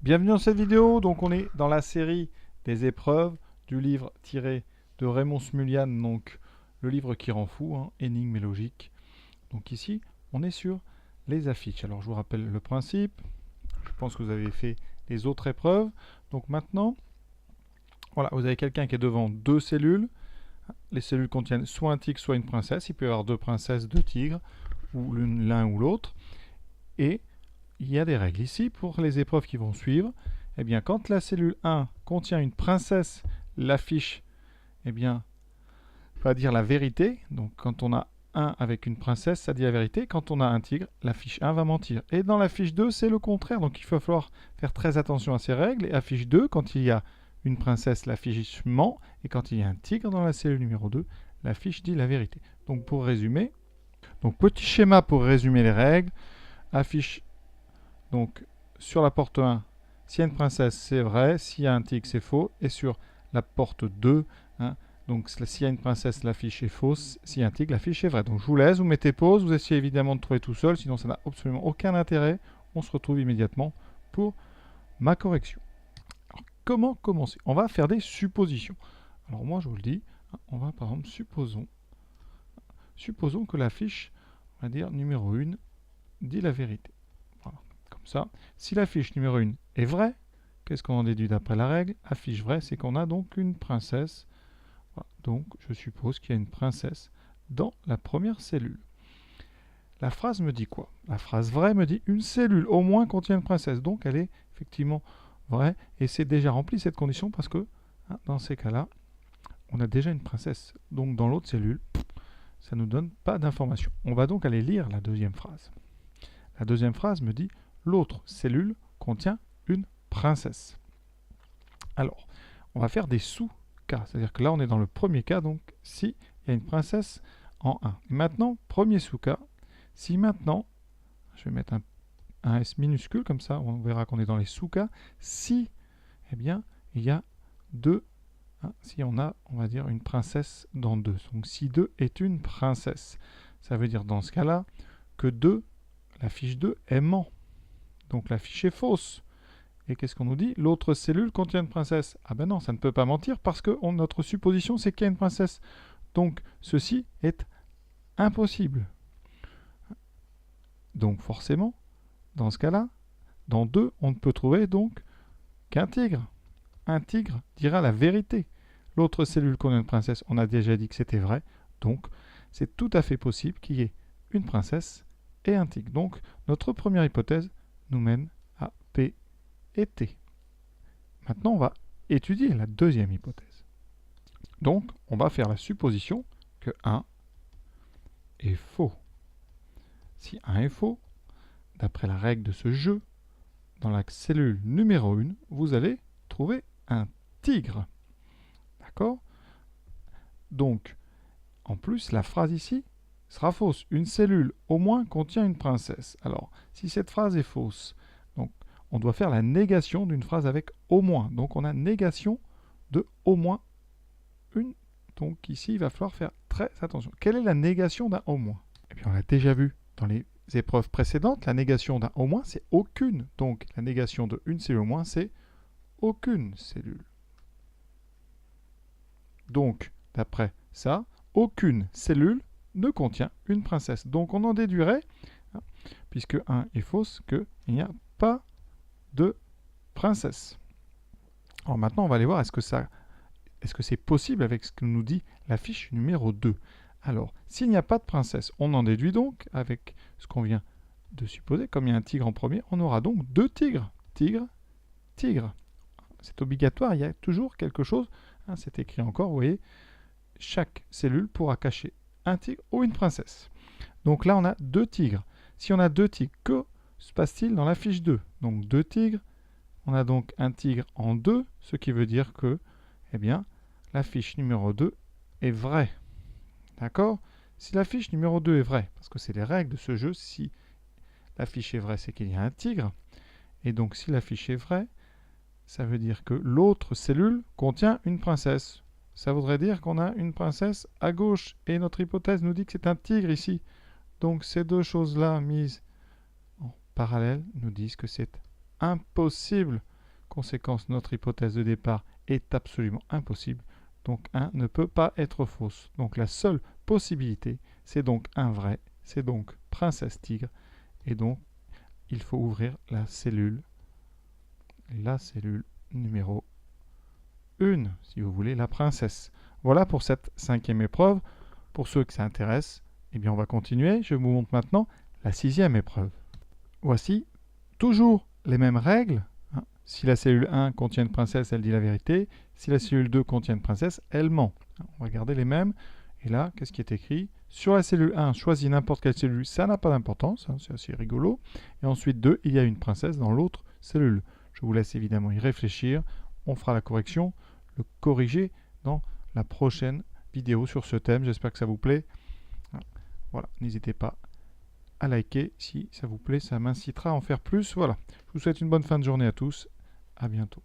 Bienvenue dans cette vidéo. Donc on est dans la série des épreuves du livre tiré de Raymond Smullyan, donc le livre qui rend fou, hein, énigmes et logique. Donc ici, on est sur les affiches. Alors je vous rappelle le principe. Je pense que vous avez fait les autres épreuves. Donc maintenant, voilà, vous avez quelqu'un qui est devant deux cellules. Les cellules contiennent soit un tigre, soit une princesse. Il peut y avoir deux princesses, deux tigres, ou l'un ou l'autre. Et il y a des règles ici pour les épreuves qui vont suivre. Eh bien, quand la cellule 1 contient une princesse, l'affiche, eh bien, va dire la vérité. Donc, quand on a 1 avec une princesse, ça dit la vérité. Quand on a un tigre, la fiche 1 va mentir. Et dans la fiche 2, c'est le contraire. Donc, il va falloir faire très attention à ces règles. Et à fiche 2, quand il y a une princesse, la fiche ment. Et quand il y a un tigre dans la cellule numéro 2, la fiche dit la vérité. Donc, pour résumer, petit schéma pour résumer les règles. Affiche donc sur la porte 1, s'il y a une princesse, c'est vrai. S'il y a un tigre, c'est faux. Et sur la porte 2, hein, donc s'il y a une princesse, la fiche est fausse. S'il y a un tigre, la fiche est vraie. Donc je vous laisse, vous mettez pause. Vous essayez évidemment de trouver tout seul, sinon ça n'a absolument aucun intérêt. On se retrouve immédiatement pour ma correction. Alors, comment commencer? On va faire des suppositions. Alors moi, je vous le dis, on va par exemple, supposons que la fiche, on va dire numéro 1, dit la vérité. Comme ça. Si la fiche numéro 1 est vraie, qu'est-ce qu'on en déduit d'après la règle? La fiche vraie, c'est qu'on a donc une princesse. Voilà. Donc, je suppose qu'il y a une princesse dans la première cellule. La phrase me dit quoi? La phrase vraie me dit une cellule au moins contient une princesse. Donc, elle est effectivement vraie. Et c'est déjà rempli cette condition parce que, hein, dans ces cas-là, on a déjà une princesse. Donc, dans l'autre cellule, ça ne nous donne pas d'information. On va donc aller lire la deuxième phrase. La deuxième phrase me dit l'autre cellule contient une princesse. Alors, on va faire des sous-cas. C'est-à-dire que là, on est dans le premier cas, donc si il y a une princesse en 1. Et maintenant, premier sous-cas, si maintenant, je vais mettre un S minuscule, comme ça, on verra qu'on est dans les sous-cas, si, eh bien, il y a 2, hein, si on a, on va dire, une princesse dans 2. Donc, si 2 est une princesse, ça veut dire dans ce cas-là que 2, la fiche 2, est ment. Donc la fiche est fausse. Et qu'est-ce qu'on nous dit? L'autre cellule contient une princesse. Ah ben non, ça ne peut pas mentir parce que notre supposition c'est qu'il y a une princesse. Donc ceci est impossible. Donc forcément, dans ce cas-là, dans 2, on ne peut trouver donc qu'un tigre. Un tigre dira la vérité. L'autre cellule contient une princesse, on a déjà dit que c'était vrai. Donc c'est tout à fait possible qu'il y ait une princesse et un tigre. Donc notre première hypothèse nous mène à P et T. Maintenant, on va étudier la deuxième hypothèse. Donc, on va faire la supposition que 1 est faux. Si 1 est faux, d'après la règle de ce jeu, dans la cellule numéro 1, vous allez trouver un tigre. D'accord? Donc, en plus, la phrase ici sera fausse. Une cellule au moins contient une princesse. Alors, si cette phrase est fausse, donc on doit faire la négation d'une phrase avec au moins. Donc on a négation de au moins une. Donc ici, il va falloir faire très attention. Quelle est la négation d'un au moins? Eh bien, on l'a déjà vu dans les épreuves précédentes. La négation d'un au moins, c'est aucune. Donc la négation de une cellule au moins, c'est aucune cellule. Donc, d'après ça, aucune cellule ne contient une princesse. Donc on en déduirait, hein, puisque 1 est fausse, qu'il n'y a pas de princesse. Alors maintenant, on va aller voir est-ce que c'est possible avec ce que nous dit la fiche numéro 2. Alors, s'il n'y a pas de princesse, on en déduit donc avec ce qu'on vient de supposer. Comme il y a un tigre en premier, on aura donc 2 tigres. Tigre, tigre. C'est obligatoire, il y a toujours quelque chose. Hein, c'est écrit encore, vous voyez. Chaque cellule pourra cacher un tigre ou une princesse. Donc là, on a 2 tigres. Si on a 2 tigres, que se passe-t-il dans la fiche 2? Donc 2 tigres. On a donc un tigre en 2, ce qui veut dire que, eh bien, la fiche numéro 2 est vraie. D'accord? Si la fiche numéro 2 est vraie, parce que c'est les règles de ce jeu, si la fiche est vraie, c'est qu'il y a un tigre. Et donc, si la fiche est vraie, ça veut dire que l'autre cellule contient une princesse. Ça voudrait dire qu'on a une princesse à gauche. Et notre hypothèse nous dit que c'est un tigre ici. Donc, ces deux choses-là mises en parallèle nous disent que c'est impossible Conséquence, notre hypothèse de départ est absolument impossible. Donc 1 ne peut pas être fausse. Donc la seule possibilité, c'est donc un vrai, c'est donc princesse tigre. Et donc, il faut ouvrir la cellule numéro 1, si vous voulez, la princesse. Voilà pour cette 5e épreuve. Pour ceux que ça intéresse, eh bien on va continuer. Je vous montre maintenant la 6e épreuve. Voici toujours les mêmes règles. Si la cellule 1 contient une princesse, elle dit la vérité. Si la cellule 2 contient une princesse, elle ment. On va garder les mêmes. Et là, qu'est-ce qui est écrit? Sur la cellule 1, choisis n'importe quelle cellule, ça n'a pas d'importance, c'est assez rigolo. Et ensuite 2, il y a une princesse dans l'autre cellule. Je vous laisse évidemment y réfléchir. On fera la correction, le corriger dans la prochaine vidéo sur ce thème. J'espère que ça vous plaît. Voilà, n'hésitez pas à liker si ça vous plaît, ça m'incitera à en faire plus. Voilà, je vous souhaite une bonne fin de journée à tous. À bientôt.